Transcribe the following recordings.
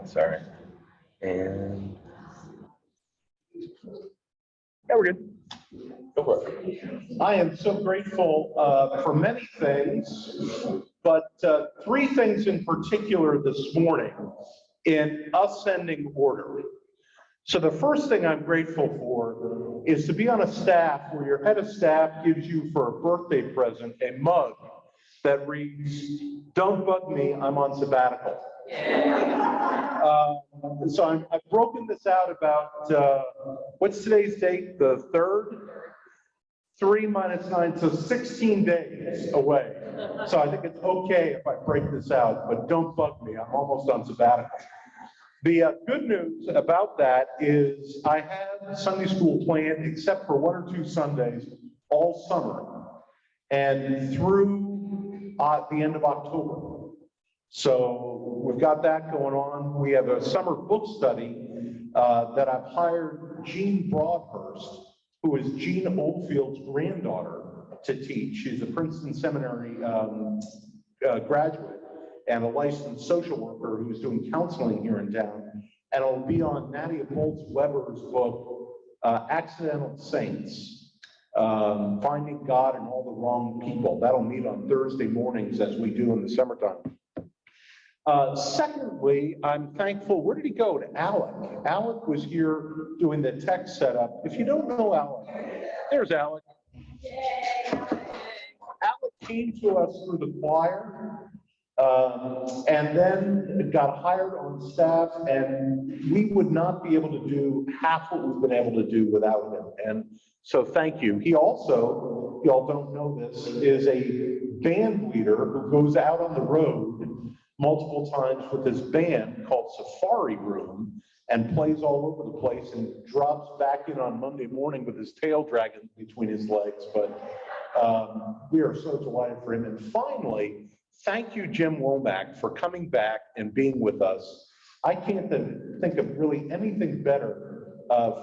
Sorry. And yeah, we're good. Go for it. I am so grateful for many things, but three things in particular this morning in ascending order. So the first thing I'm grateful for is to be on a staff where your head of staff gives you for a birthday present a mug that reads, "Don't bug me, I'm on sabbatical." So I've broken this out about, what's today's date? The 3rd? 3 minus 9, so 16 days away. So I think it's okay if I break this out, but don't bug me, I'm almost on sabbatical. The good news about that is I have Sunday school planned, except for 1 or 2 Sundays, all summer, and through the end of October. So we've got that going on. We have a summer book study that I've hired Jean Broadhurst, who is Gene Oldfield's granddaughter, to teach. She's a Princeton Seminary graduate and a licensed social worker who's doing counseling here in town. And it'll be on Nadia Bolz-Weber's book, Accidental Saints, Finding God in All the Wrong People. That'll meet on Thursday mornings as we do in the summertime. Secondly, I'm thankful, where did he go? To Alec. Alec was here doing the tech setup. If you don't know Alec, there's Alec. Alec came to us through the choir, and then got hired on staff, and we would not be able to do half what we've been able to do without him. And so thank you. He also, y'all don't know this, is a band leader who goes out on the road multiple times with his band called Safari Room and plays all over the place and drops back in on Monday morning with his tail dragging between his legs. But we are so delighted for him. And finally, thank you, Jim Womack, for coming back and being with us. I can't think of really anything better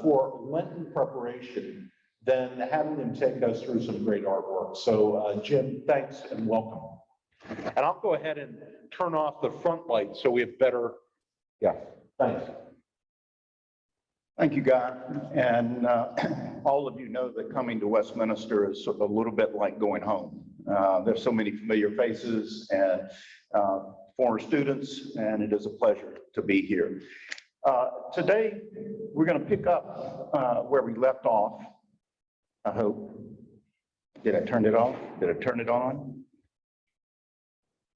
for Lenten preparation than having him take us through some great artwork. So Jim, thanks and welcome. And I'll go ahead and turn off the front light so we have better, yeah, thanks. Thank you, Guy. And all of you know that coming to Westminster is a little bit like going home. There's so many familiar faces and former students, and it is a pleasure to be here. Today, we're going to pick up where we left off, I hope. Did I turn it off? Did I turn it on?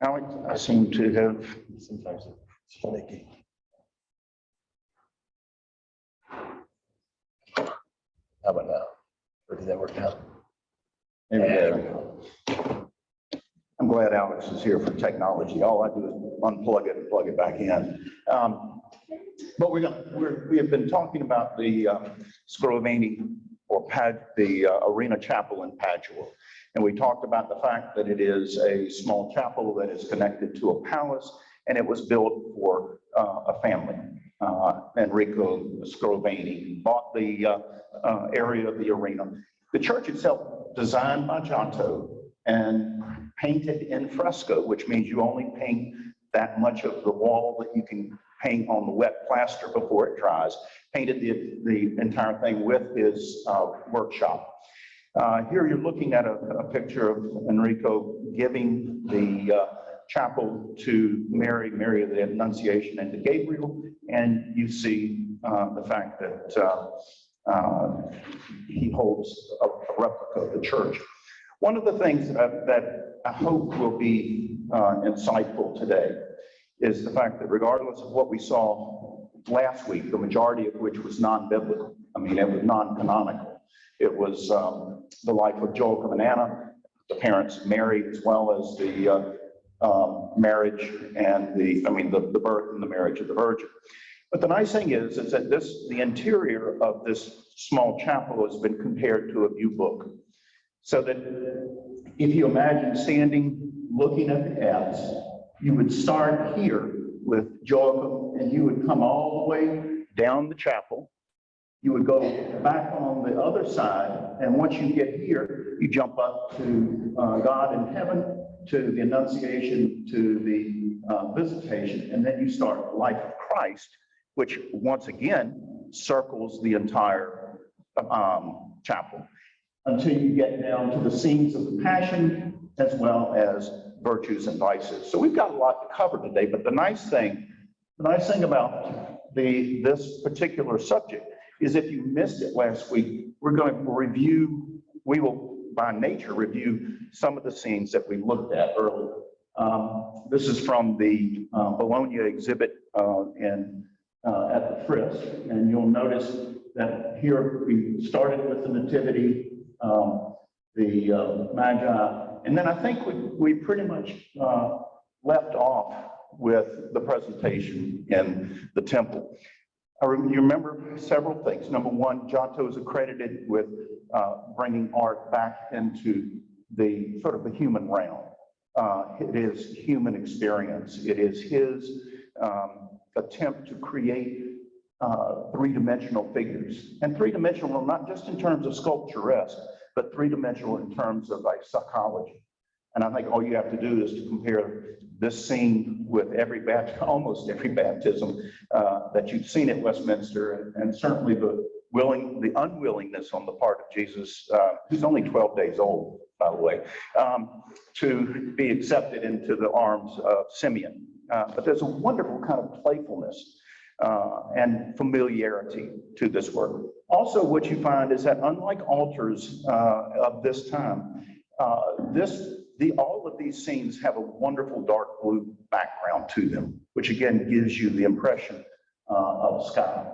Alex, I seem to have. Sometimes it's finicky. How about now? Or did that work out? There we go. I'm glad Alex is here for technology. All I do is unplug it and plug it back in. But we have been talking about the Scrovani or the Arena Chapel in Padua. And we talked about the fact that it is a small chapel that is connected to a palace, and it was built for a family. Enrico Scrovani bought the area of the arena. The church itself, designed by Giotto and painted in fresco, which means you only paint that much of the wall that you can paint on the wet plaster before it dries. Painted the entire thing with his workshop. Here you're looking at a picture of Enrico giving the chapel to Mary of the Annunciation, and to Gabriel, and you see the fact that he holds a replica of the church. One of the things that I hope will be insightful today is the fact that regardless of what we saw last week, the majority of which was non-biblical, I mean, it was non-canonical. It was the life of Joseph and Anna, the parents Mary, as well as the marriage and the birth and the marriage of the Virgin. But the nice thing is that the interior of this small chapel has been compared to a view book. So that if you imagine standing, looking at the apse, you would start here with Joachim, and you would come all the way down the chapel, You would go back on the other side, and once you get here, you jump up to God in heaven, to the Annunciation, to the Visitation, and then you start the life of Christ, which once again circles the entire chapel until you get down to the scenes of the Passion as well as virtues and vices. So we've got a lot to cover today, but the nice thing about this particular subject is if you missed it last week, we will by nature review some of the scenes that we looked at earlier. This is from the Bologna exhibit at the Frisk, and you'll notice that here we started with the Nativity, the Magi, and then I think we pretty much left off with the presentation in the temple. You remember several things. Number one, Giotto is accredited with bringing art back into the sort of the human realm. It is human experience. It is his attempt to create three-dimensional figures. And three-dimensional not just in terms of sculpturesque, but three-dimensional in terms of like psychology. And I think all you have to do is to compare this scene with almost every baptism that you've seen at Westminster, and certainly the unwillingness on the part of Jesus, who's only 12 days old, by the way, to be accepted into the arms of Simeon. But there's a wonderful kind of playfulness and familiarity to this work. Also, what you find is that unlike altars of this time, all of these scenes have a wonderful dark blue background to them, which again gives you the impression of sky.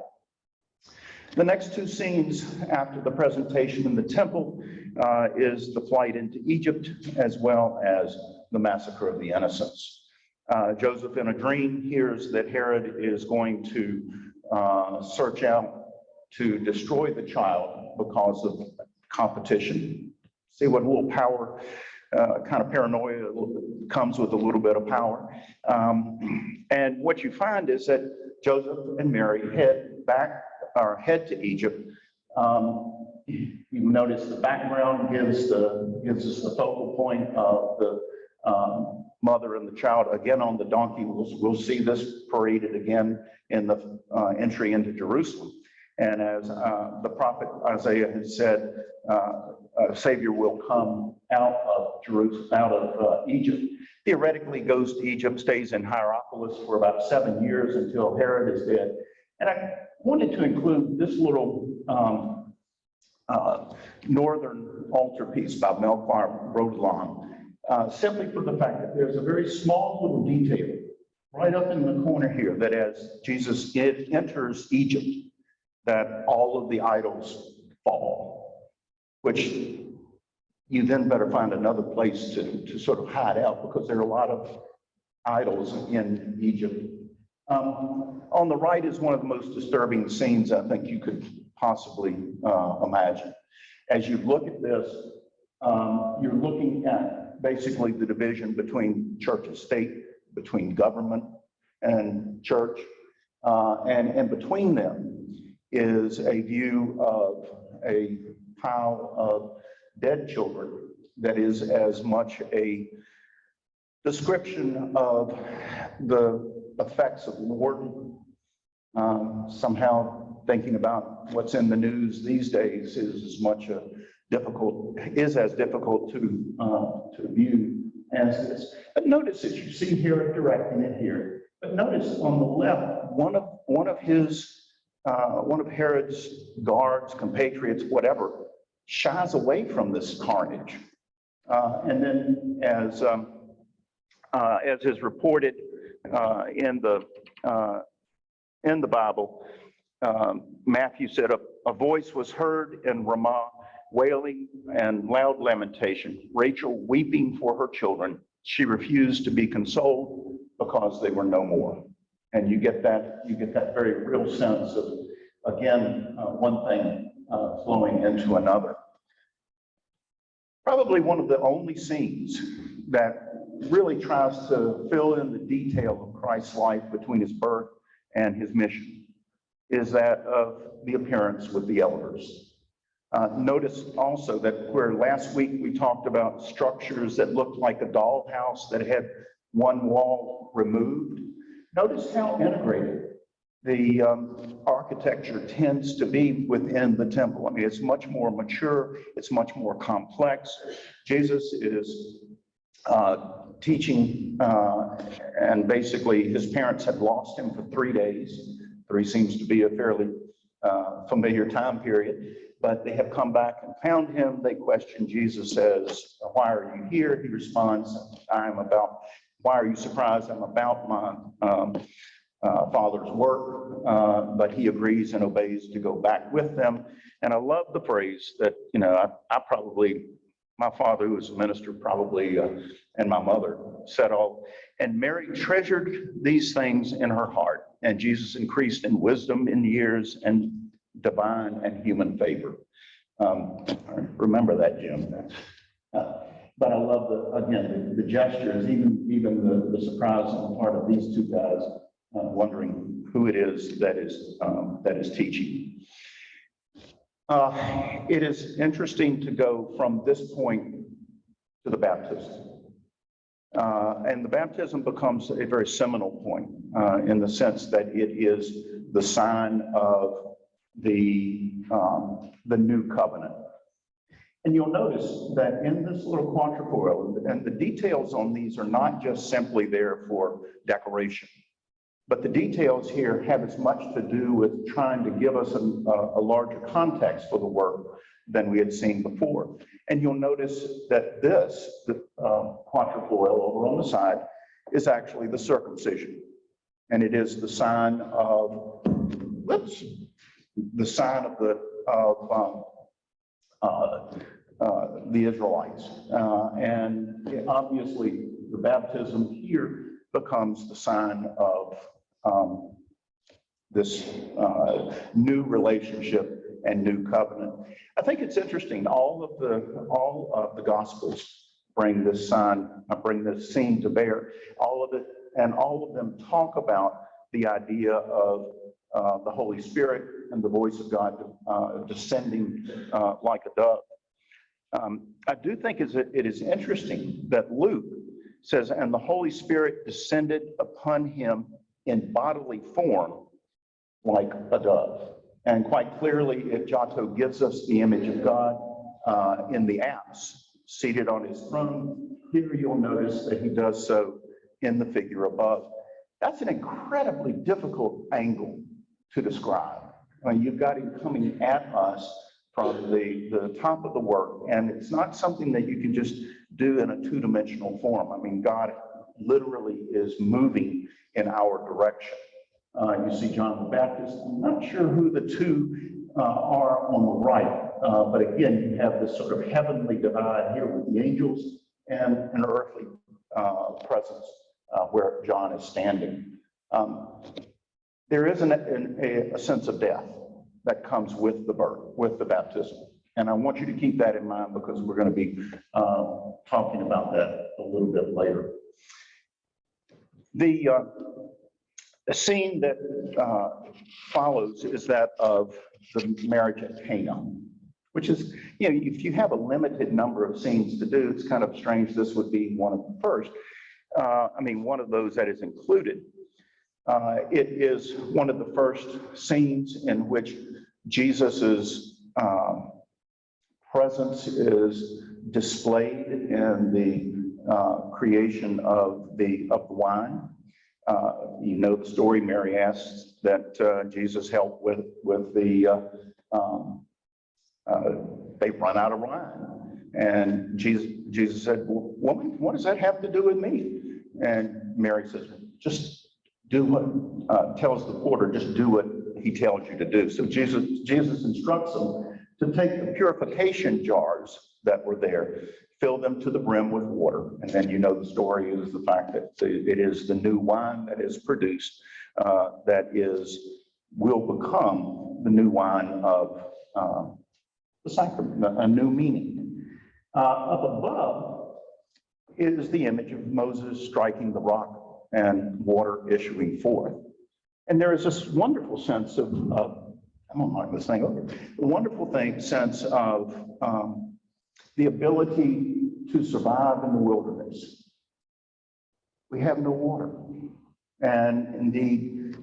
The next two scenes after the presentation in the temple is the flight into Egypt, as well as the massacre of the innocents. Joseph, in a dream, hears that Herod is going to search out to destroy the child because of competition. See what a little power, kind of paranoia comes with a little bit of power. And what you find is that Joseph and Mary head to Egypt. You notice the background gives us the focal point of the mother and the child again on the donkey. We'll see this paraded again in the entry into Jerusalem. And as the prophet Isaiah has said, a Savior will come out of Jerusalem, out of Egypt. Theoretically goes to Egypt, stays in Hierapolis for about 7 years until Herod is dead. And I wanted to include this little northern altarpiece by Melchior Rodelon, simply for the fact that there's a very small little detail right up in the corner here that as Jesus enters Egypt, that all of the idols fall, which you then better find another place to sort of hide out, because there are a lot of idols in Egypt. On the right is one of the most disturbing scenes I think you could possibly imagine. As you look at this, you're looking at basically the division between church and state, between government and church, and in between them is a view of a pile of dead children that is as much a description of the effects of war. Somehow thinking about what's in the news these days is as difficult to view as this. But notice that you see here directing it here. But notice on the left, one of Herod's guards, compatriots, whatever, shies away from this carnage. And then as is reported in the Bible, Matthew said, a voice was heard in Ramah, wailing and loud lamentation, Rachel weeping for her children. She refused to be consoled because they were no more. And you get that very real sense of, again, one thing flowing into another. Probably one of the only scenes that really tries to fill in the detail of Christ's life between his birth and his mission. is that of the appearance with the elders. Notice also that where last week we talked about structures that looked like a dollhouse that had one wall removed, notice how integrated the architecture tends to be within the temple. I mean, it's much more mature, it's much more complex. Jesus is teaching, and basically his parents had lost him for 3 days. 3 seems to be a fairly familiar time period, but they have come back and found him. They question Jesus, says, "Why are you here?" He responds, "Why are you surprised? I'm about my Father's work," but he agrees and obeys to go back with them. And I love the phrase that, my father, who was a minister, probably, and my mother said all, and Mary treasured these things in her heart, and Jesus increased in wisdom, in years, and divine and human favor. Remember that, Jim. But I love the gestures, even the surprise on the part of these two guys, wondering who it is that is teaching. It is interesting to go from this point to the baptism. And the baptism becomes a very seminal point in the sense that it is the sign of the new covenant. And you'll notice that in this little quatrefoil, and the details on these are not just simply there for decoration, but the details here have as much to do with trying to give us a larger context for the work than we had seen before. And you'll notice that the quatrefoil over on the side is actually the circumcision. And it is the sign of, the Israelites. And obviously the baptism here becomes the sign of this new relationship and new covenant. I think it's interesting. All of the Gospels bring this scene to bear. All of it, and all of them talk about the idea of the Holy Spirit and the voice of God descending like a dove. I do think it is interesting that Luke says, "And the Holy Spirit descended upon him in bodily form like a dove." And quite clearly, if Giotto gives us the image of God in the apse, seated on his throne, here you'll notice that he does so in the figure above. That's an incredibly difficult angle to describe. I mean, you've got him coming at us from the top of the work, and it's not something that you can just do in a two-dimensional form. I mean, God literally is moving in our direction. You see John the Baptist. I'm not sure who the two are on the right, but again, you have this sort of heavenly divide here with the angels and an earthly presence where John is standing. There is a sense of death that comes with the birth, with the baptism. And I want you to keep that in mind because we're going to be talking about that a little bit later. The scene that follows is that of the marriage at Cana, which is, if you have a limited number of scenes to do, it's kind of strange this would be one of the first. One of those that is included. It is one of the first scenes in which Jesus's presence is displayed in the creation of the wine. You know the story. Mary asks that Jesus help with the. They run out of wine, and Jesus said, "Well, woman, what does that have to do with me?" And Mary says, "Just do what tells the porter. Just do what he tells you to do." So Jesus instructs them to take the purification jars that were there, fill them to the brim with water, and then the story is the fact that it is the new wine that is produced that will become the new wine of the sacrament, a new meaning. Up above is the image of Moses striking the rock and water issuing forth. And there is this wonderful sense of I'm gonna knock this thing over, a wonderful sense of the ability to survive in the wilderness. We have no water. And indeed,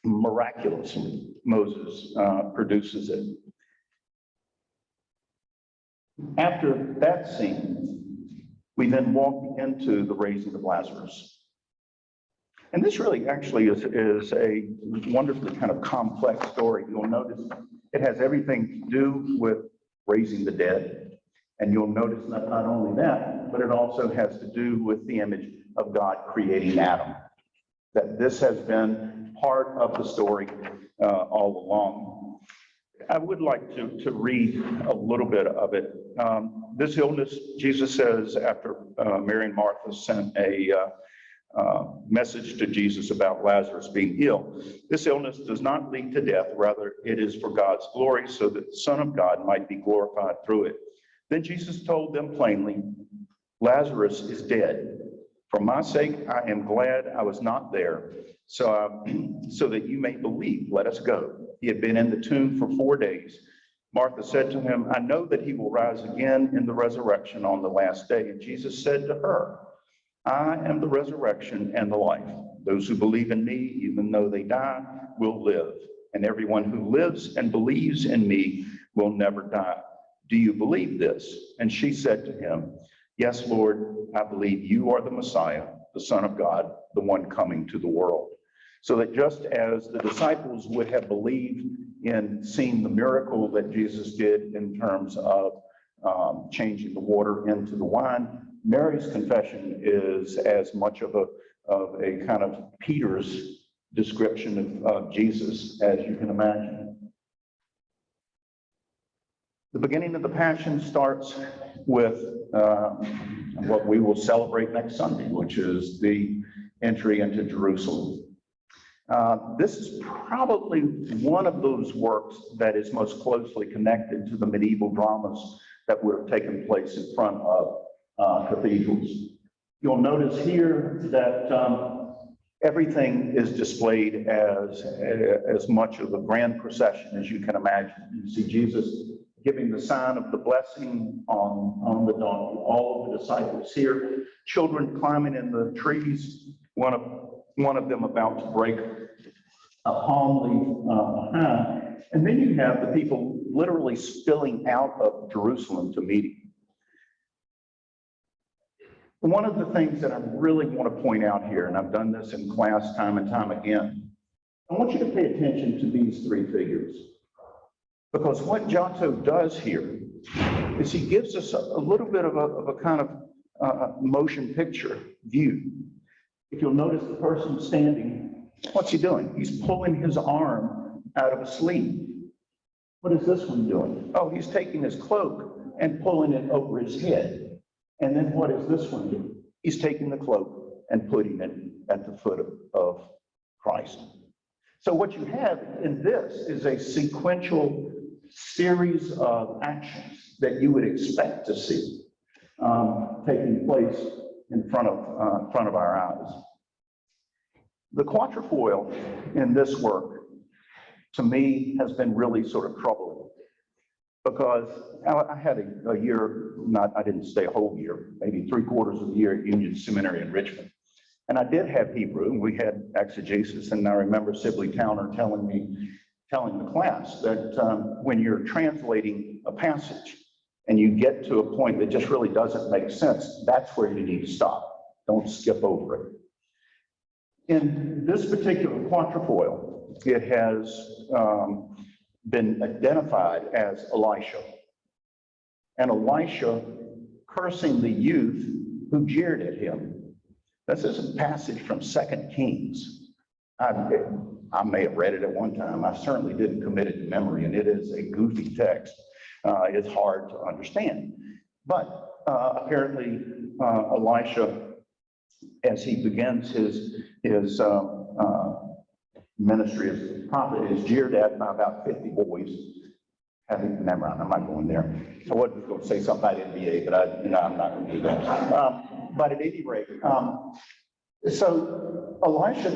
miraculously, Moses produces it. After that scene, we then walk into the raising of Lazarus. And this really actually is a wonderfully kind of complex story. You'll notice it has everything to do with raising the dead. And you'll notice not only that, but it also has to do with the image of God creating Adam. That this has been part of the story all along. I would like to read a little bit of it. This illness, Jesus says, after Mary and Martha sent a message to Jesus about Lazarus being ill. This illness does not lead to death, rather it is for God's glory, so that the Son of God might be glorified through it. Then Jesus told them plainly, Lazarus is dead. For my sake, I am glad I was not there, so that you may believe. Let us go. He had been in the tomb for 4 days. Martha said to him, I know that he will rise again in the resurrection on the last day. And Jesus said to her, I am the resurrection and the life. Those who believe in me, even though they die, will live. And everyone who lives and believes in me will never die. Do you believe this? And she said to him, Yes, Lord, I believe you are the Messiah, the Son of God, the one coming to the world. So that just as the disciples would have believed in seeing the miracle that Jesus did in terms of changing the water into the wine, Mary's confession is as much of a kind of Peter's description of Jesus as you can imagine. The beginning of the Passion starts with what we will celebrate next Sunday, which is the entry into Jerusalem. This is probably one of those works that is most closely connected to the medieval dramas that would have taken place in front of cathedrals. You'll notice here that everything is displayed as much of a grand procession as you can imagine. You see Jesus giving the sign of the blessing on the donkey. All of the disciples here, children climbing in the trees, one of them about to break a palm leaf behind. And then you have the people literally spilling out of Jerusalem to meet him. One of the things that I really want to point out here, and I've done this in class time and time again, I want you to pay attention to these three figures. Because what Giotto does here is he gives us a little bit of a kind of motion picture view. If you'll notice the person standing, what's he doing? He's pulling his arm out of a sleeve. What is this one doing? Oh, he's taking his cloak and pulling it over his head. And then what is this one doing? He's taking the cloak and putting it at the foot of Christ. So what you have in this is a sequential series of actions that you would expect to see taking place in front of our eyes. The quatrefoil in this work, to me, has been really sort of troubling because I had a year, I didn't stay a whole year, maybe 3/4 of the year at Union Seminary in Richmond. And I did have Hebrew, and we had exegesis, and I remember Sibley Towner telling the class that when you're translating a passage and you get to a point that just really doesn't make sense, that's where you need to stop. Don't skip over it. In this particular quatrefoil, it has been identified as Elisha. And Elisha cursing the youth who jeered at him. This is a passage from 2 Kings. I may have read it at one time. I certainly didn't commit it to memory, and it is a goofy text. It's hard to understand. But apparently, Elisha, as he begins his ministry as a prophet, is jeered at by about 50 boys. Never mind, I'm not going there. I wasn't going to say something about NBA, but I'm not going to do that. But at any rate, So Elisha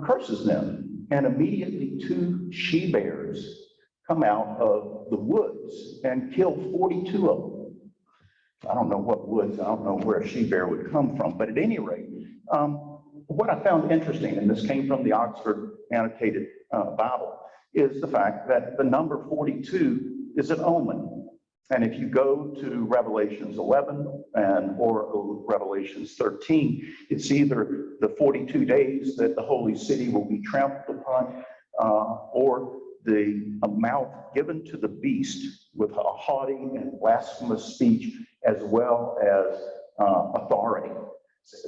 curses them, and immediately 2 she-bears come out of the woods and kill 42 of them. I don't know what woods, I don't know where a she-bear would come from, but at any rate, what I found interesting, and this came from the Oxford Annotated Bible, is the fact that the number 42 is an omen. And if you go to Revelations 11 or Revelations 13, it's either the 42 days that the holy city will be trampled upon, or the amount given to the beast with a haughty and blasphemous speech, as well as authority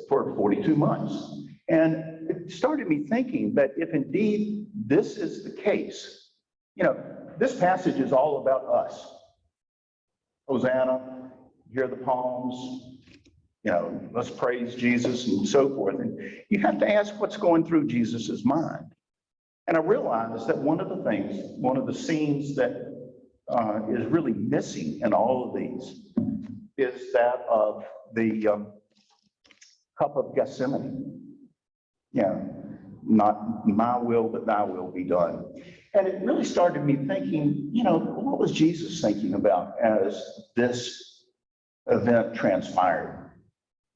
for 42 months. And it started me thinking that if indeed this is the case, this passage is all about us. Hosanna, hear the palms, let's praise Jesus and so forth. And you have to ask what's going through Jesus's mind. And I realized that one of the scenes that is really missing in all of these is that of the cup of Gethsemane. Not my will, but thy will be done. And it really started me thinking, what was Jesus thinking about as this event transpired?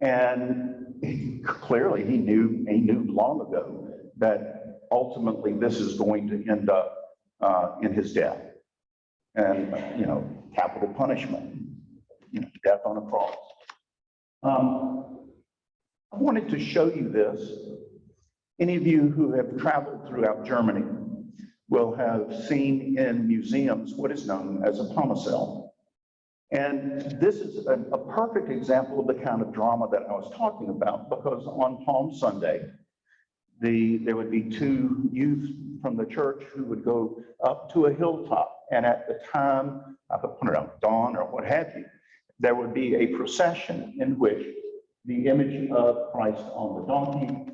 And clearly he knew long ago that ultimately this is going to end up in his death. And, capital punishment, death on a cross. I wanted to show you this. Any of you who have traveled throughout Germany will have seen in museums what is known as a Pomacell. And this is a perfect example of the kind of drama that I was talking about, because on Palm Sunday, there would be 2 youth from the church who would go up to a hilltop, and at the time, dawn or what have you, there would be a procession in which the image of Christ on the donkey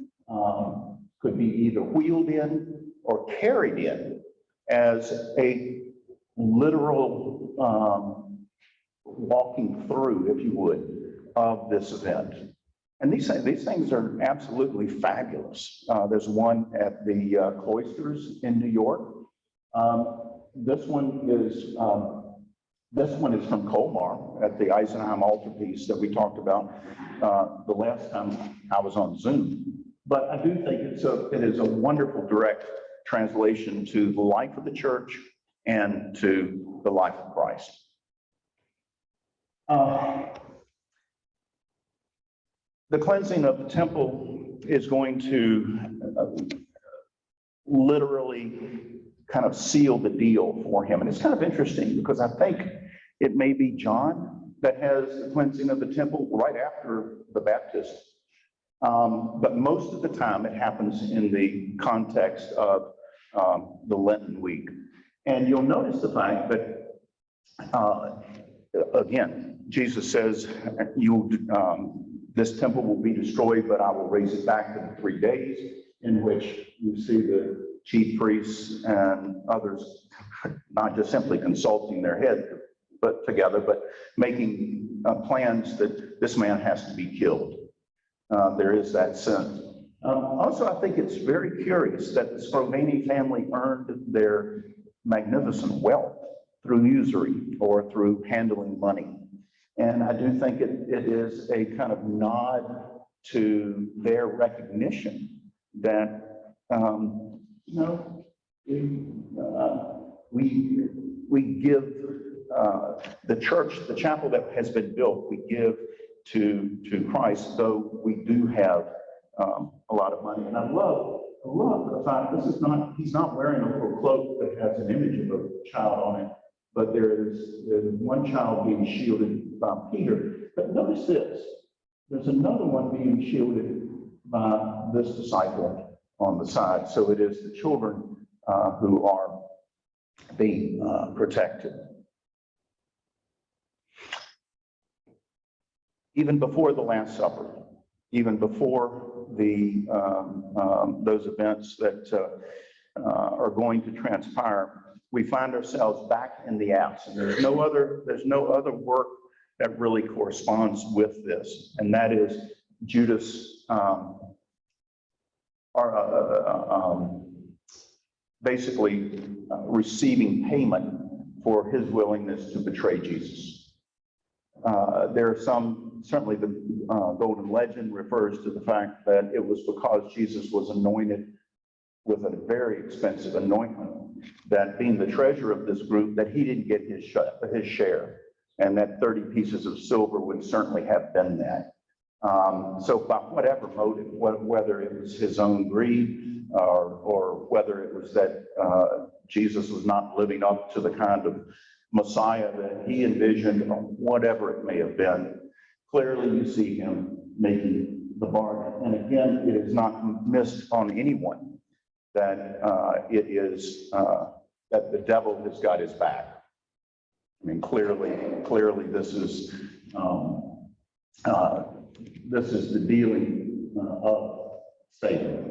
could be either wheeled in or carried in as a literal walking through, if you would, of this event. And these things are absolutely fabulous. There's one at the cloisters in New York. This one is from Colmar at the Eisenheim altarpiece that we talked about the last time I was on Zoom. But I do think it is a wonderful direct translation to the life of the church and to the life of Christ. The cleansing of the temple is going to literally kind of seal the deal for him. And it's kind of interesting because I think it may be John that has the cleansing of the temple right after the baptism. But most of the time it happens in the context of the Lenten week. And you'll notice the fact that, again, Jesus says, this temple will be destroyed, but I will raise it back in 3 days, in which you see the chief priests and others not just simply consulting their head but together, but making plans that this man has to be killed. There is that sense. Also, I think it's very curious that the Scrovani family earned their magnificent wealth through usury or through handling money. And I do think it is a kind of nod to their recognition that, we give the church, the chapel that has been built, we give to Christ, though we do have a lot of money. And I love the fact he's not wearing a little cloak that has an image of a child on it, but there's one child being shielded by Peter. But notice this, there's another one being shielded by this disciple on the side. So it is the children who are being protected. Even before the Last Supper, even before those events that are going to transpire, we find ourselves back in the Acts, and there's no other work that really corresponds with this, and that is Judas basically receiving payment for his willingness to betray Jesus. There are some, certainly the Golden Legend refers to the fact that it was because Jesus was anointed with a very expensive anointment, that being the treasurer of this group, that he didn't get his share, and that 30 pieces of silver would certainly have been that. So by whatever motive, whether it was his own greed or whether it was that Jesus was not living up to the kind of Messiah that he envisioned, or whatever it may have been, clearly you see him making the bargain. And again, it is not missed on anyone that that the devil has got his back. I mean, clearly this is the dealing of Satan.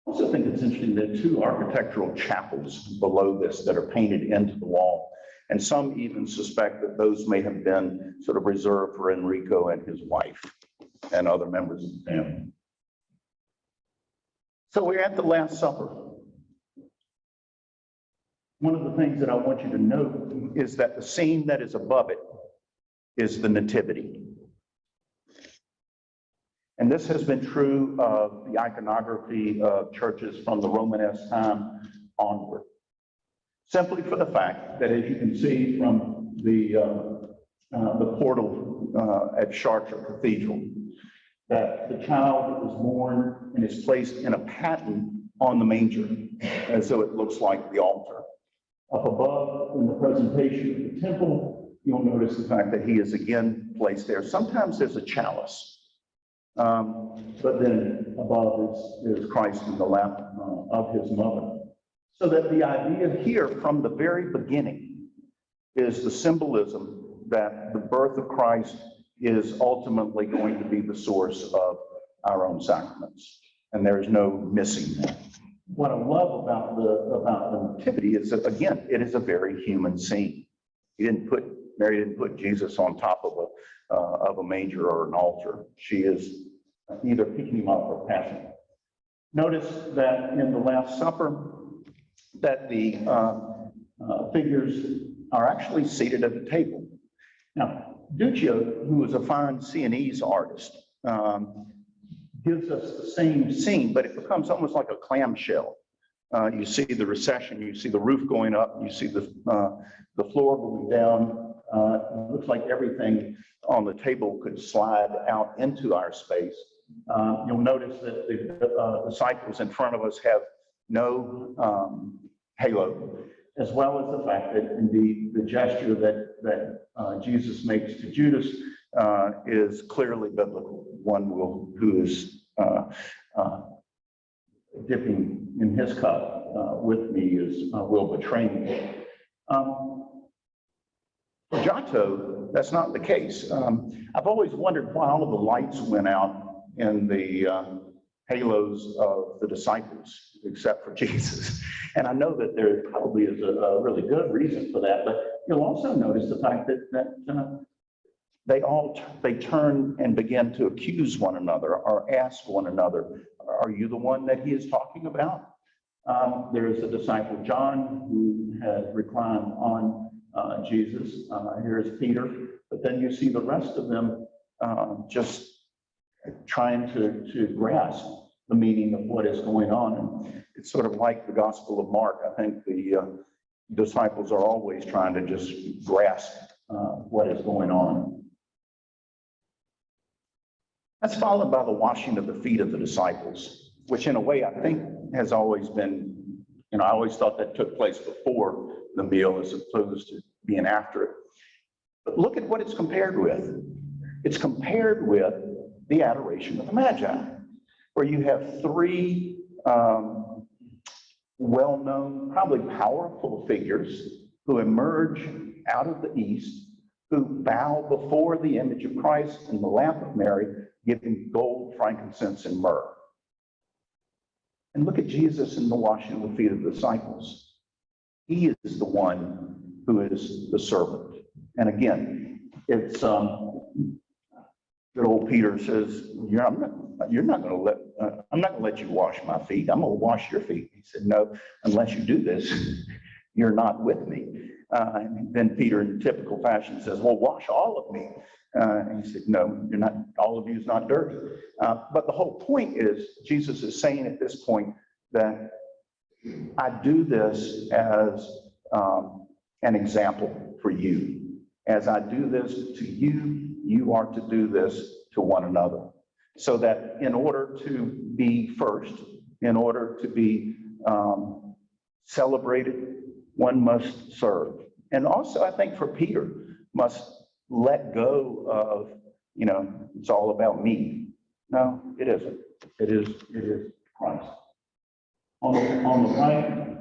I also think it's interesting that two architectural chapels below this that are painted into the wall, and some even suspect that those may have been sort of reserved for Enrico and his wife and other members of the family. So we're at the Last Supper. One of the things that I want you to note is that the scene that is above it is the Nativity. And this has been true of the iconography of churches from the Romanesque time onward. Simply for the fact that, as you can see from the portal at Chartres Cathedral, that the child is born and is placed in a paten on the manger, as though it looks like the altar. Up above in the presentation of the temple, you'll notice the fact that he is again placed there. Sometimes there's a chalice, but then above is Christ in the lap of his mother. So that the idea here from the very beginning is the symbolism that the birth of Christ is ultimately going to be the source of our own sacraments. And there is no missing that. What I love about the Nativity is that, again, it is a very human scene. Mary didn't put Jesus on top of a manger or an altar. She is either picking him up or passing him. Notice that in the Last Supper, that the figures are actually seated at the table. Now, Giotto, who is a fine Sienese artist, gives us the same scene, but it becomes almost like a clamshell. You see the recession, you see the roof going up, you see the floor going down. It looks like everything on the table could slide out into our space. You'll notice that the disciples in front of us have no halo, as well as the fact that indeed the gesture that Jesus makes to Judas is clearly biblical. One who is dipping in his cup with me will betray me. For Giotto, that's not the case. I've always wondered why all of the lights went out in the halos of the disciples, except for Jesus. And I know that there probably is a really good reason for that, but you'll also notice the fact that they turn and begin to accuse one another or ask one another, are you the one that he is talking about? There is the disciple John who had reclined on Jesus. Here's Peter, but then you see the rest of them just trying to grasp the meaning of what is going on. And it's sort of like the Gospel of Mark. I think the disciples are always trying to just grasp what is going on. That's followed by the washing of the feet of the disciples, which in a way I think has always been, I always thought that took place before the meal as opposed to being after it. But look at what it's compared with. It's compared with the Adoration of the Magi, where you have three well-known, probably powerful figures who emerge out of the east, who bow before the image of Christ in the lap of Mary, giving gold, frankincense, and myrrh. And look at Jesus in the washing of the feet of the disciples. He is the one who is the servant. And again, it's good old Peter says, you're not going to let I'm not going to let you wash my feet. I'm going to wash your feet. He said, no, unless you do this, you're not with me. And then Peter, in typical fashion, says, well, wash all of me. And he said, no, you're not, all of you is not dirty. But the whole point is, Jesus is saying at this point that I do this as an example for you. As I do this to you, you are to do this to one another. So that in order to be first, in order to be celebrated, one must serve. And also, I think for Peter, must let go of, it's all about me. No, it isn't. It is Christ. On the right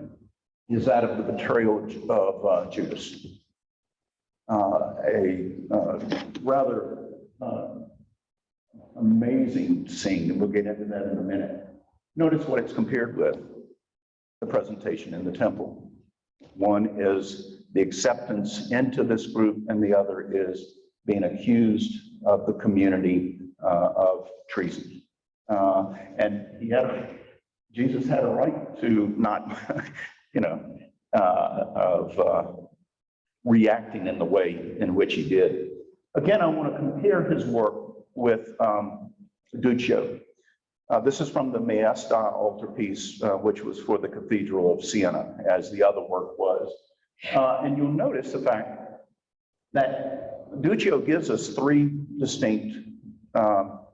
is that of the betrayal of Judas. A rather amazing scene, and we'll get into that in a minute. Notice what it's compared with, the presentation in the temple. One is the acceptance into this group, and the other is being accused of the community of treason. And Jesus had a right to not, reacting in the way in which he did. Again, I want to compare his work with Giotto. This is from the Massacre altarpiece, which was for the Cathedral of Siena, as the other work was. And you'll notice the fact that Giotto gives us three distinct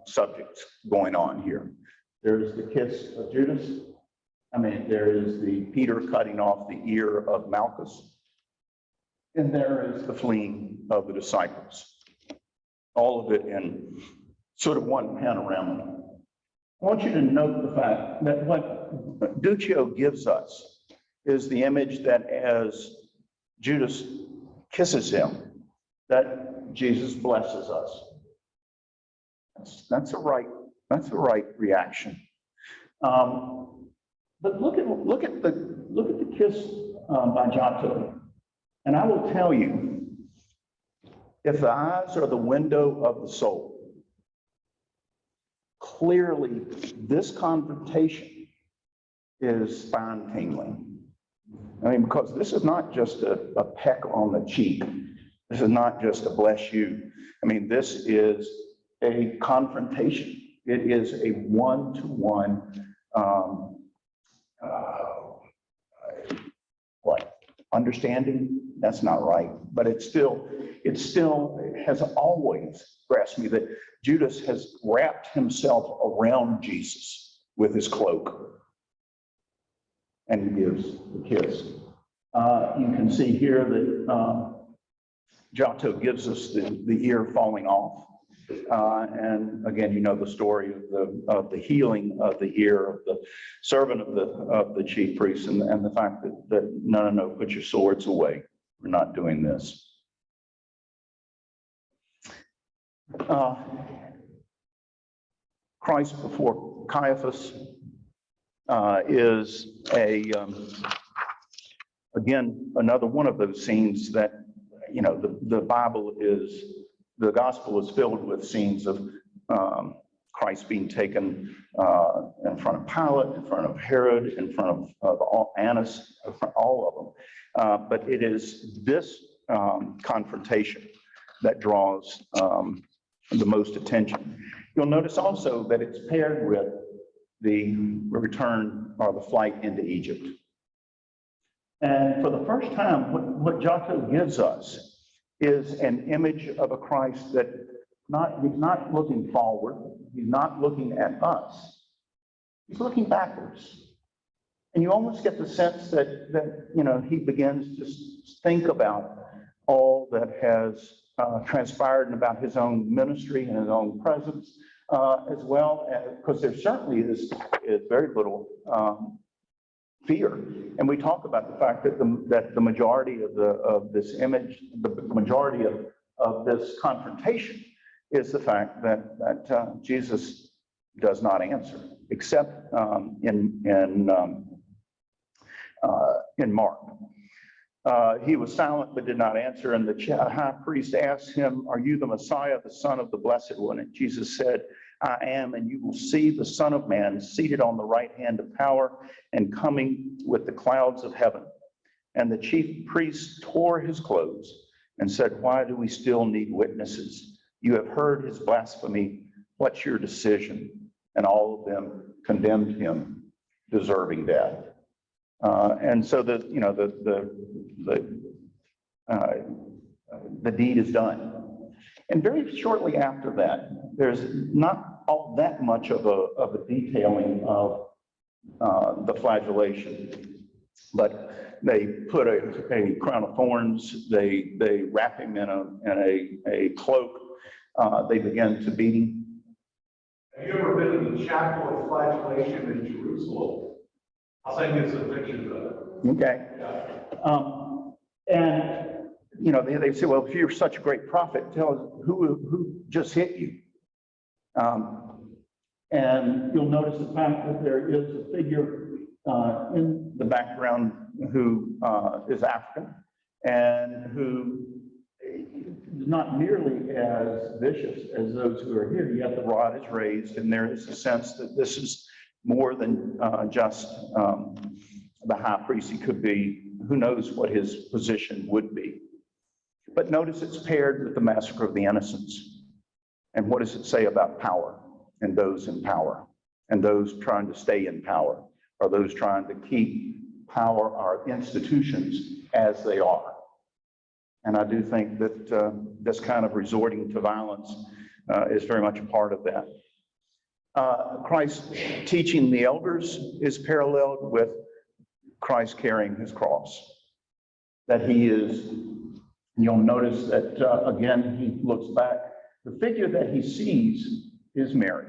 subjects going on here. There's the kiss of Judas. There is the Peter cutting off the ear of Malchus. And there is the fleeing of the disciples. All of it in sort of one panorama. I want you to note the fact that what Giotto gives us is the image that as Judas kisses him, that Jesus blesses us. That's a right reaction. But look at the kiss by Giotto. And I will tell you, if the eyes are the window of the soul, clearly this confrontation is spine-tingling. Because this is not just a peck on the cheek. This is not just a bless you. This is a confrontation. It is a one-to-one understanding. That's not right, but it still has always grasped me that Judas has wrapped himself around Jesus with his cloak, and he gives the kiss. You can see here that Giotto gives us the ear falling off. And again, you know the story of the healing of the ear of the servant of the chief priest, and the fact that no, put your swords away. We're not doing this. Christ before Caiaphas is again another one of those scenes that the gospel is filled with scenes of Christ being taken in front of Pilate, in front of Herod, in front of Annas, in front of all of them. But it is this confrontation that draws the most attention. You'll notice also that it's paired with the return or the flight into Egypt. And for the first time, what Giotto gives us is an image of a Christ that he's not looking forward, he's not looking at us, he's looking backwards. And you almost get the sense that he begins to think about all that has transpired and about his own ministry and his own presence, as well, because there certainly is very little fear. And we talk about the fact that the majority of this image, the majority of this confrontation is the fact that Jesus does not answer, except in Mark. He was silent but did not answer, and the high priest asked him, "Are you the Messiah, the Son of the Blessed One?" And Jesus said, I am, and you will see the Son of Man seated on the right hand of power and coming with the clouds of heaven. And the chief priests tore his clothes and said, why do we still need witnesses? You have heard his blasphemy. What's your decision? And all of them condemned him, deserving death. And so the deed is done. And very shortly after that, there's not all that much of a detailing of the flagellation, but they put a crown of thorns, they wrap him in a cloak, they begin to beat him. Have you ever been to the chapel of flagellation in Jerusalem? I'll send you some pictures of it. Okay. And you know, they say, well, if you're such a great prophet, tell us who just hit you. And you'll notice the fact that there is a figure in the background who is African and who is not nearly as vicious as those who are here. Yet the rod is raised, and there is a sense that this is more than just the high priest. He could be, who knows what his position would be. But notice it's paired with the massacre of the innocents. And what does it say about power and those in power and those trying to stay in power, or those trying to keep power, our institutions as they are? And I do think that this kind of resorting to violence is very much a part of that. Christ teaching the elders is paralleled with Christ carrying his cross. That he is, you'll notice that again, he looks back. The figure that he sees is Mary.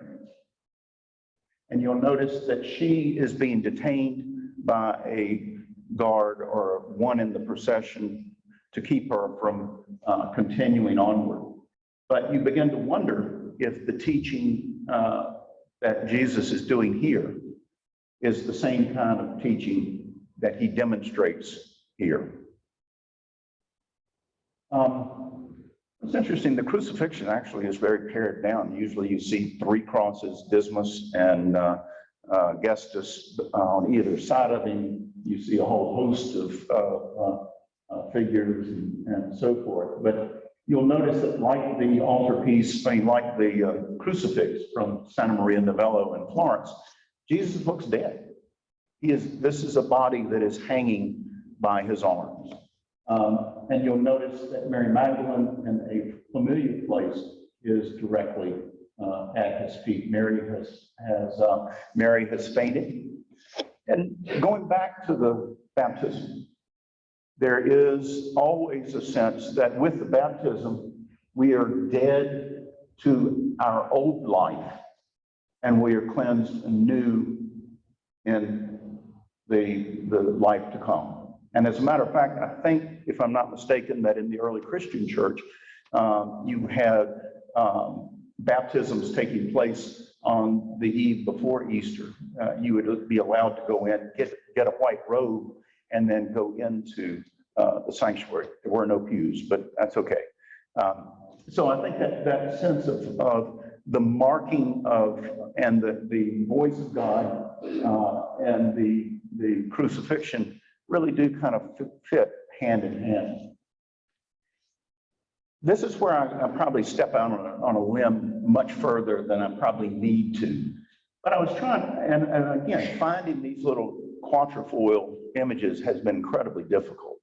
And you'll notice that she is being detained by a guard or one in the procession to keep her from continuing onward. But you begin to wonder if the teaching that Jesus is doing here is the same kind of teaching that he demonstrates here. It's interesting, the crucifixion actually is very pared down. Usually you see 3 crosses, Dismas and Gestus on either side of him. You see a whole host of figures and so forth. But you'll notice that like the altarpiece, like the crucifix from Santa Maria Novello in Florence, Jesus looks dead. This is a body that is hanging by his arms. And you'll notice that Mary Magdalene, in a familiar place, is directly at his feet. Mary has fainted. And going back to the baptism, there is always a sense that with the baptism, we are dead to our old life, and we are cleansed anew in the life to come. And as a matter of fact, I think, if I'm not mistaken, that in the early Christian church, you had baptisms taking place on the eve before Easter. You would be allowed to go in, get a white robe, and then go into the sanctuary. There were no pews, but that's okay. So I think that sense of the marking of, and the voice of God and the crucifixion really do kind of fit hand in hand. This is where I probably step out on a limb much further than I probably need to. But I was trying, and again, finding these little quatrefoil images has been incredibly difficult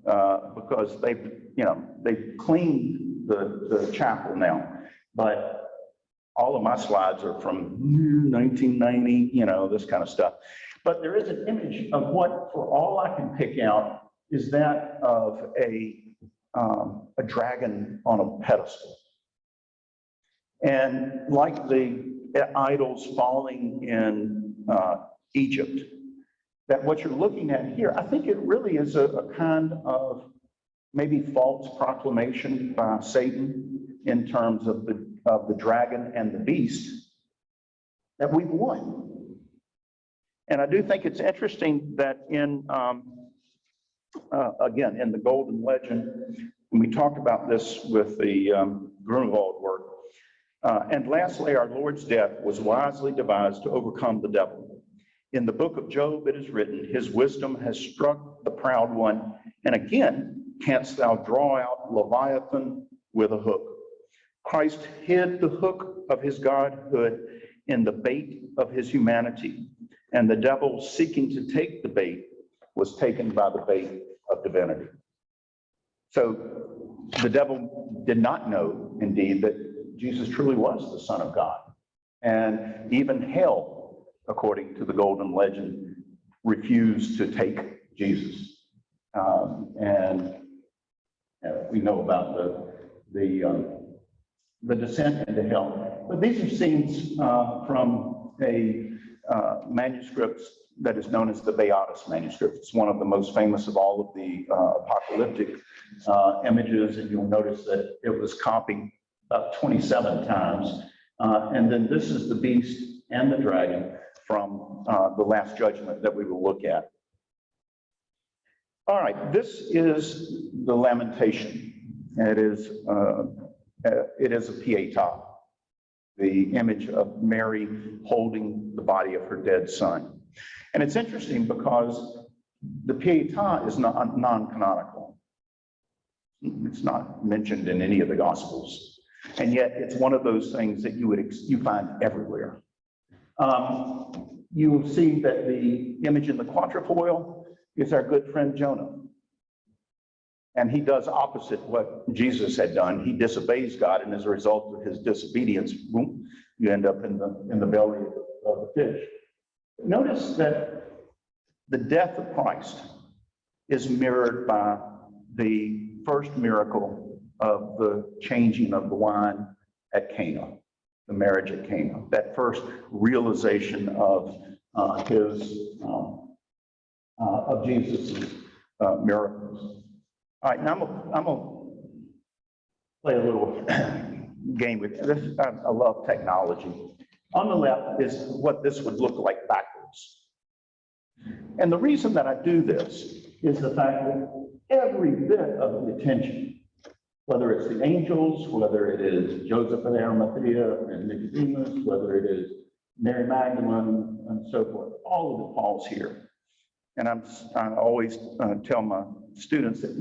because they've cleaned the chapel now. But all of my slides are from 1990, this kind of stuff. But there is an image of what, for all I can pick out, is that of a dragon on a pedestal. And like the idols falling in Egypt, that what you're looking at here, I think it really is a kind of maybe false proclamation by Satan in terms of the dragon and the beast, that we've won. And I do think it's interesting that in, again, in the Golden Legend, when we talked about this with the Grunewald work, And lastly, our Lord's death was wisely devised to overcome the devil. In the book of Job, it is written, his wisdom has struck the proud one, and again canst thou draw out Leviathan with a hook. Christ hid the hook of his godhood in the bait of his humanity, and the devil, seeking to take the bait, was taken by the bait of divinity. So the devil did not know, indeed, that Jesus truly was the Son of God. And even hell, according to the golden legend, refused to take Jesus. We know about the descent into hell. But these are scenes from a manuscript that is known as the Baotis Manuscripts. It's one of the most famous of all of the apocalyptic images, and you'll notice that it was copied about 27 times. And then this is the beast and the dragon from the Last Judgment that we will look at. All right, this is the Lamentation. It is a Pietà, the image of Mary holding the body of her dead son. And it's interesting because the Pietà is not non-canonical. It's not mentioned in any of the Gospels. And yet it's one of those things that you find everywhere. You will see that the image in the quatrefoil is our good friend Jonah. And he does opposite what Jesus had done. He disobeys God, and as a result of his disobedience, boom, you end up in the belly of the fish. Notice that the death of Christ is mirrored by the first miracle of the changing of the wine at Cana, the marriage at Cana, that first realization of Jesus' miracles. All right, now I'm gonna play a little game with this. I love technology. On the left is what this would look like backwards. And the reason that I do this is the fact that every bit of the attention, whether it's the angels, whether it is Joseph and Arimathea and Nicodemus, whether it is Mary Magdalene and so forth, all of it falls here. And I always tell my students that,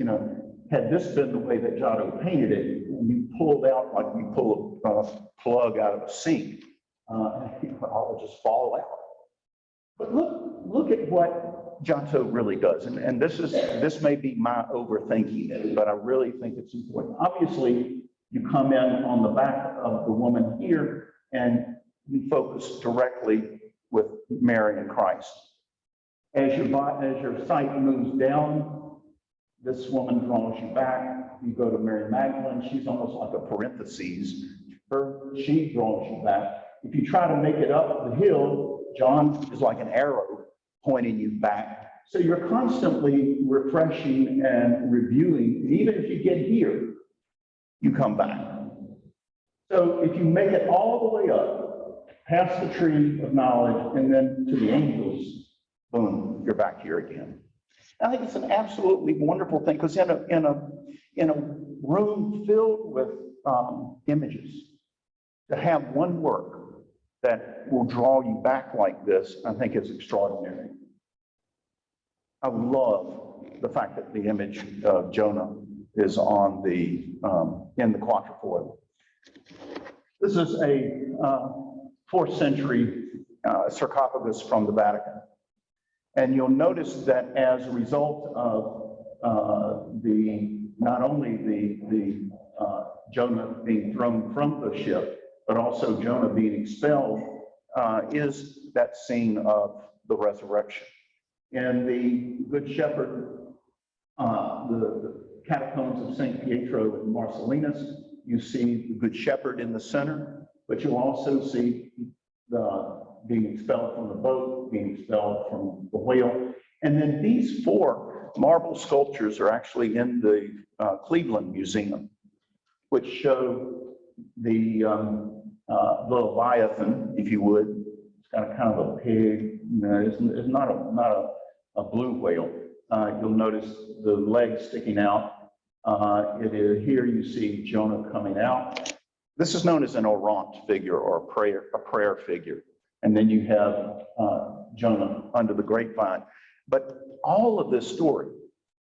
had this been the way that Giotto painted it, when you pulled out like you pull a plug out of a sink, it would just fall out. But look at what Giotto really does. And this may be my overthinking it, but I really think it's important. Obviously, you come in on the back of the woman here, and you focus directly with Mary and Christ. As your sight moves down, this woman draws you back. You go to Mary Magdalene, she's almost like a parenthesis. She draws you back. If you try to make it up the hill, John is like an arrow pointing you back. So you're constantly refreshing and reviewing. And even if you get here, you come back. So if you make it all the way up, past the tree of knowledge, and then to the angels, boom, you're back here again. I think it's an absolutely wonderful thing, because in a room filled with images, to have one work that will draw you back like this, I think is extraordinary. I love the fact that the image of Jonah is on in the quatrefoil. This is a 4th century sarcophagus from the Vatican. And you'll notice that as a result of not only the Jonah being thrown from the ship, but also Jonah being expelled, is that scene of the resurrection. In the Good Shepherd, the catacombs of St. Pietro and Marcellinus, you see the Good Shepherd in the center, but you'll also see being expelled from the boat, being expelled from the whale. And then these 4 marble sculptures are actually in the Cleveland Museum, which show the Leviathan, if you would. It's got kind of a pig. It's not a blue whale. You'll notice the legs sticking out. Here you see Jonah coming out. This is known as an orant figure or a prayer figure. And then you have Jonah under the grapevine. But all of this story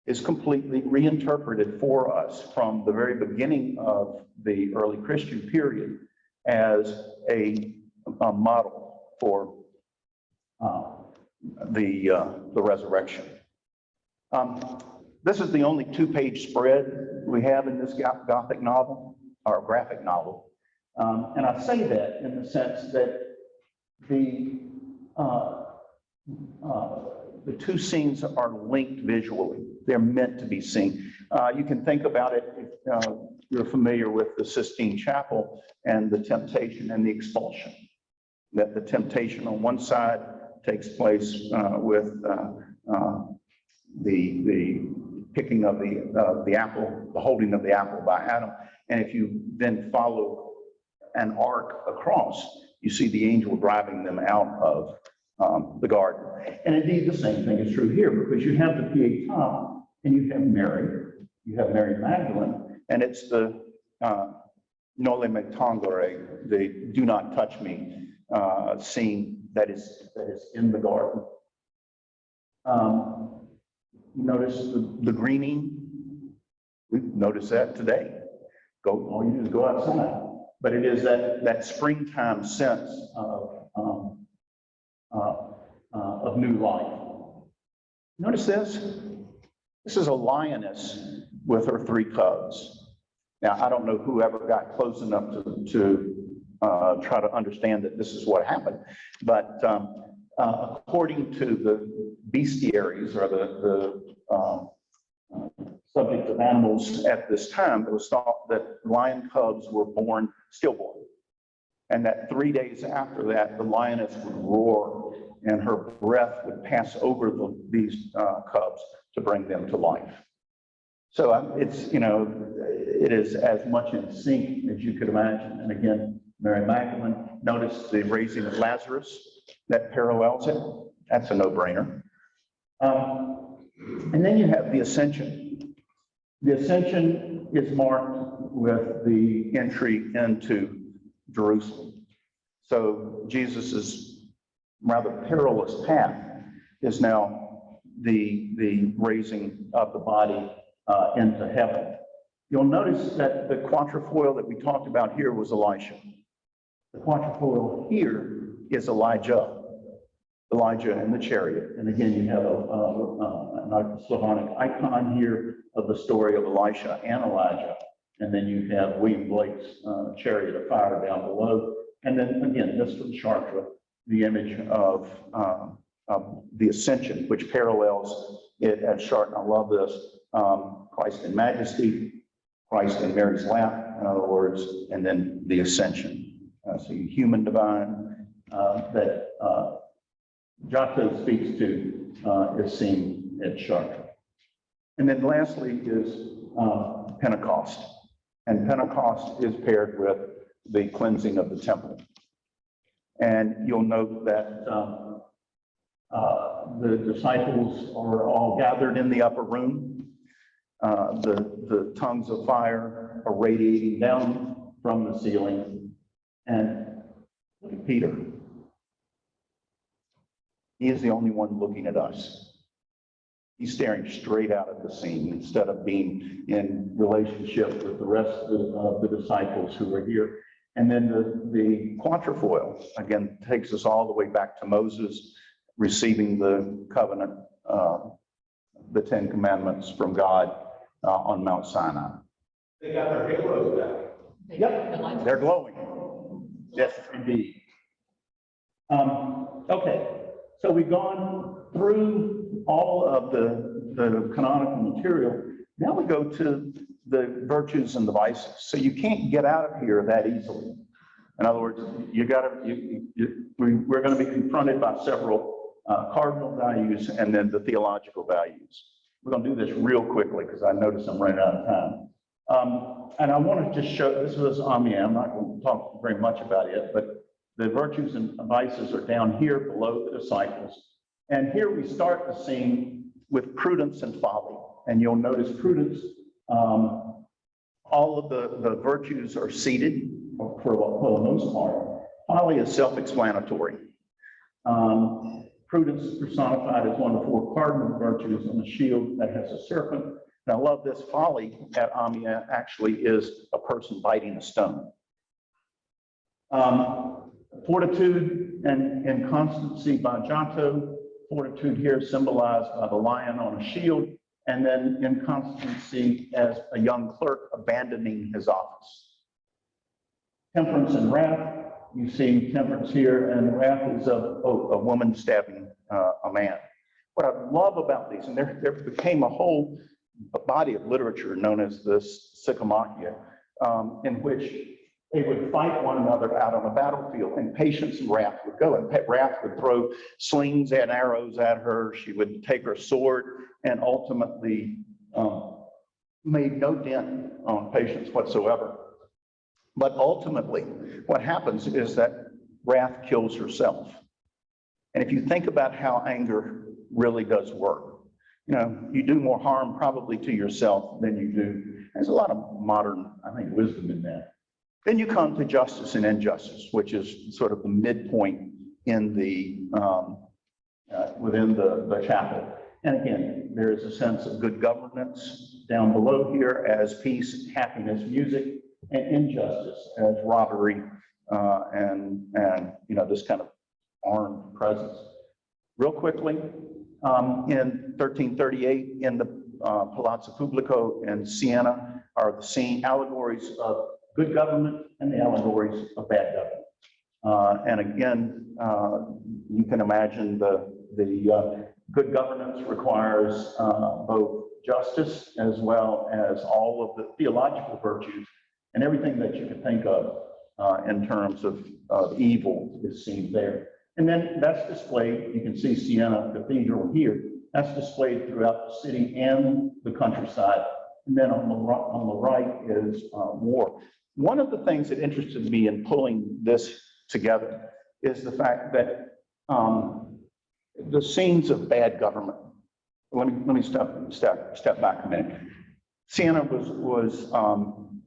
is completely reinterpreted for us from the very beginning of the early Christian period as a model for the resurrection. This is the only two-page spread we have in this Gothic novel, or graphic novel. And I say that in the sense that the two scenes are linked visually. They're meant to be seen. You can think about it if you're familiar with the Sistine Chapel and the temptation and the expulsion. That the temptation on one side takes place with the picking of the apple, the holding of the apple by Adam. And if you then follow an arc across, you see the angel driving them out of the garden. And indeed, the same thing is true here, because you have the Pietà and you have Mary Magdalene, and it's the Noli me tangere, the do not touch me scene that is in the garden. Notice the greening. We've noticed that today. All you do is go outside. But it is that springtime sense of new life. Notice this. This is a lioness with her 3 cubs. Now, I don't know whoever got close enough to try to understand that this is what happened, but according to the bestiaries, or the subject of animals at this time, it was thought that lion cubs were born stillborn, and that 3 days after that, the lioness would roar and her breath would pass over these cubs to bring them to life. So it's, it is as much in sync as you could imagine. And again, Mary Magdalene, notice the raising of Lazarus that parallels it. That's a no-brainer. And then you have the Ascension. The Ascension is marked with the entry into Jerusalem. So Jesus's rather perilous path is now the raising of the body into heaven. You'll notice that the quatrefoil that we talked about here was Elisha. The quatrefoil here is Elijah in the chariot. And again, you have a Slavonic icon here of the story of Elisha and Elijah. And then you have William Blake's chariot of fire down below. And then again, this from Chartres, the image of the Ascension, which parallels it at Chartres. I love this. Christ in majesty, Christ in Mary's lap, in other words, and then the Ascension. So human divine that Giotto speaks to is seen at Chartres. And then lastly is Pentecost. And Pentecost is paired with the cleansing of the temple. And you'll note that the disciples are all gathered in the upper room. The tongues of fire are radiating down from the ceiling. And look at Peter. He is the only one looking at us. He's staring straight out at the scene instead of being in relationship with the rest of the disciples who were here. And then the quatrefoil, again, takes us all the way back to Moses receiving the covenant, the 10 Commandments from God on Mount Sinai. They got their halos back. Yep, they're glowing. Yes, indeed. Okay, so we've gone through all of the canonical material. Now we go to the virtues and the vices. So you can't get out of here that easily. In other words, we're going to be confronted by several cardinal values and then the theological values. We're going to do this real quickly because I notice I'm running out of time. And I want to just show, this was I'm not going to talk very much about it, but the virtues and vices are down here below the disciples. And here we start the scene with Prudence and Folly. And you'll notice Prudence, all of the virtues are seated. for the most part. Folly is self-explanatory. Prudence personified as one of the four cardinal virtues on a shield that has a serpent. And I love this. Folly at Amiens actually is a person biting a stone. Fortitude and constancy by Giotto. Fortitude here symbolized by the lion on a shield, and then inconstancy as a young clerk abandoning his office. Temperance and Wrath. You see temperance here, and wrath is a woman stabbing a man. What I love about these, and there became a whole body of literature known as the Sycomachia, in which they would fight one another out on a battlefield, and Patience and Wrath would go, and Wrath would throw slings and arrows at her. She would take her sword and ultimately made no dent on Patience whatsoever. But ultimately, what happens is that Wrath kills herself. And if you think about how anger really does work, you know, you do more harm probably to yourself than you do. There's a lot of modern, I think, wisdom in that. Then you come to justice and injustice, which is sort of the midpoint in the within the chapel. And again, there is a sense of good governance down below here as peace, happiness, music, and injustice as robbery and you know, this kind of armed presence. Real quickly, in 1338, in the Palazzo Pubblico in Siena are the scene allegories of good government and the allegories of bad government. And again, you can imagine the good governance requires both justice as well as all of the theological virtues, and everything that you can think of in terms of evil is seen there. And then that's displayed, you can see Siena Cathedral here, that's displayed throughout the city and the countryside. And then on the right is war. One of the things that interested me in pulling this together is the fact that the scenes of bad government. Let me step back a minute. Siena was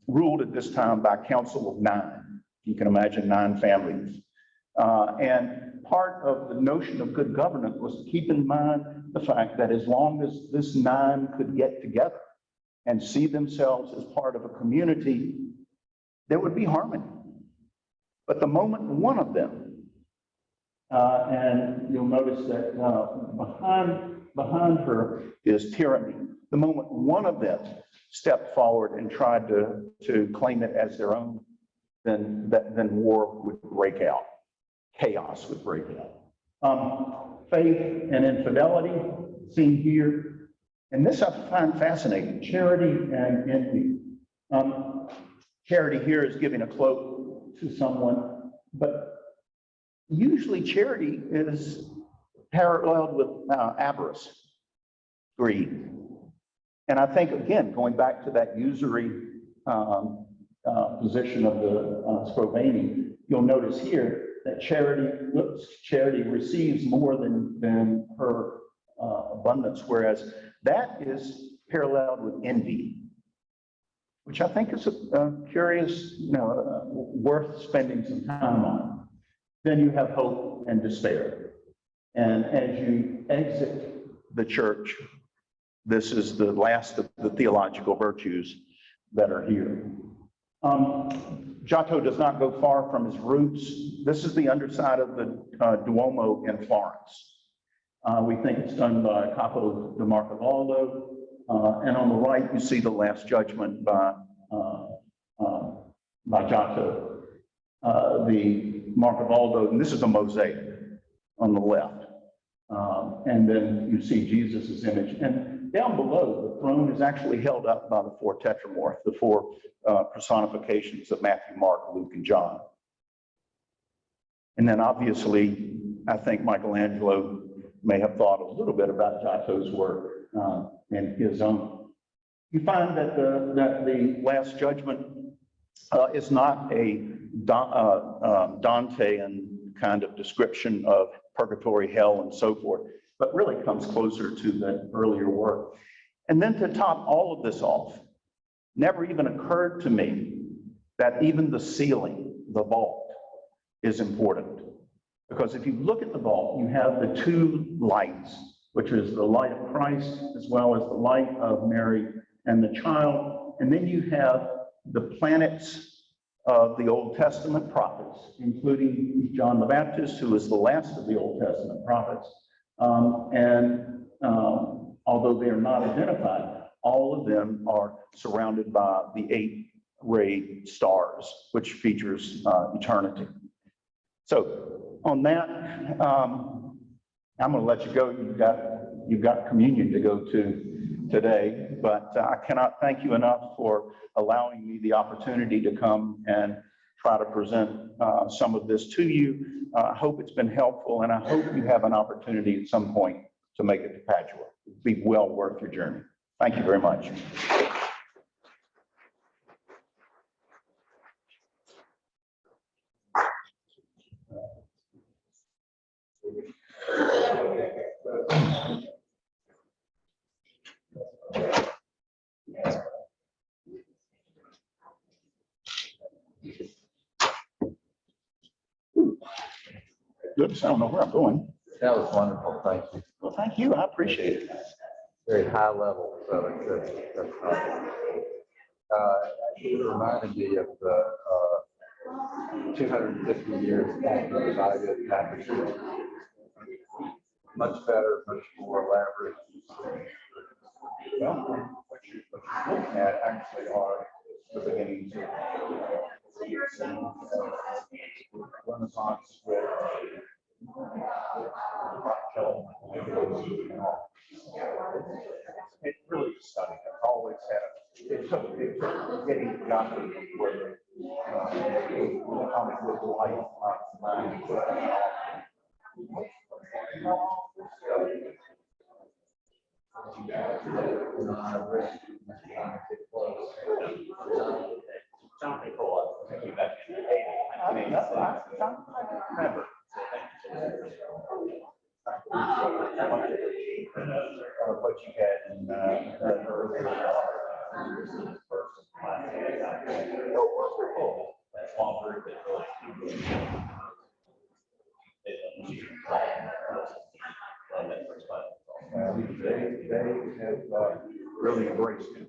ruled at this time by a council of 9. You can imagine 9 families. And part of the notion of good government was to keep in mind the fact that as long as this 9 could get together and see themselves as part of a community, there would be harmony. But the moment one of them, and you'll notice that behind her is tyranny. The moment one of them stepped forward and tried to claim it as their own, then war would break out. Chaos would break out. Faith and infidelity seen here. And this I find fascinating, charity and envy. Charity here is giving a cloak to someone, but usually charity is paralleled with avarice, greed. And I think, again, going back to that usury position of the Scrovani, you'll notice here that charity receives more than her abundance, whereas that is paralleled with envy, which I think is a curious, worth spending some time on. Then you have hope and despair. And as you exit the church, this is the last of the theological virtues that are here. Giotto does not go far from his roots. This is the underside of the Duomo in Florence. We think it's done by Capo da Marcavallo. And on the right, you see the Last Judgment by Giotto. The Marcavallo, and this is a mosaic on the left. And then you see Jesus's image. And down below, the throne is actually held up by the 4 tetramorph, the 4 personifications of Matthew, Mark, Luke, and John. And then obviously, I think Michelangelo may have thought a little bit about Giotto's work and his own. You find that the Last Judgment is not a Dantean kind of description of purgatory, hell, and so forth, but really comes closer to the earlier work. And then to top all of this off, never even occurred to me that even the ceiling, the vault, is important. Because if you look at the vault, you have the two lights, which is the light of Christ as well as the light of Mary and the child. And then you have the planets of the Old Testament prophets, including John the Baptist, who is the last of the Old Testament prophets. Although they are not identified, all of them are surrounded by the 8-rayed stars, which features eternity. So on that, I'm going to let you go. You've got communion to go to today, but I cannot thank you enough for allowing me the opportunity to come and try to present some of this to you. I hope it's been helpful, and I hope you have an opportunity at some point to make it to Padua. It'd be well worth your journey. Thank you very much. Good. I don't know where I'm going. That was wonderful, thank you. Well, thank you. I appreciate it. Very high level, so that's it reminded me of the 250 years after the Baotis Manuscripts. Much better, much more elaborate. Well, what you're looking at actually are the beginnings of Renaissance with it really is stunning. It's always had it took getting Giotto where the comic book life mind remember. What you had in early small group they have really embraced it.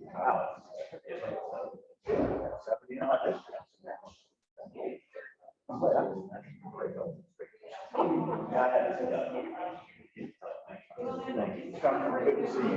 Good to see you.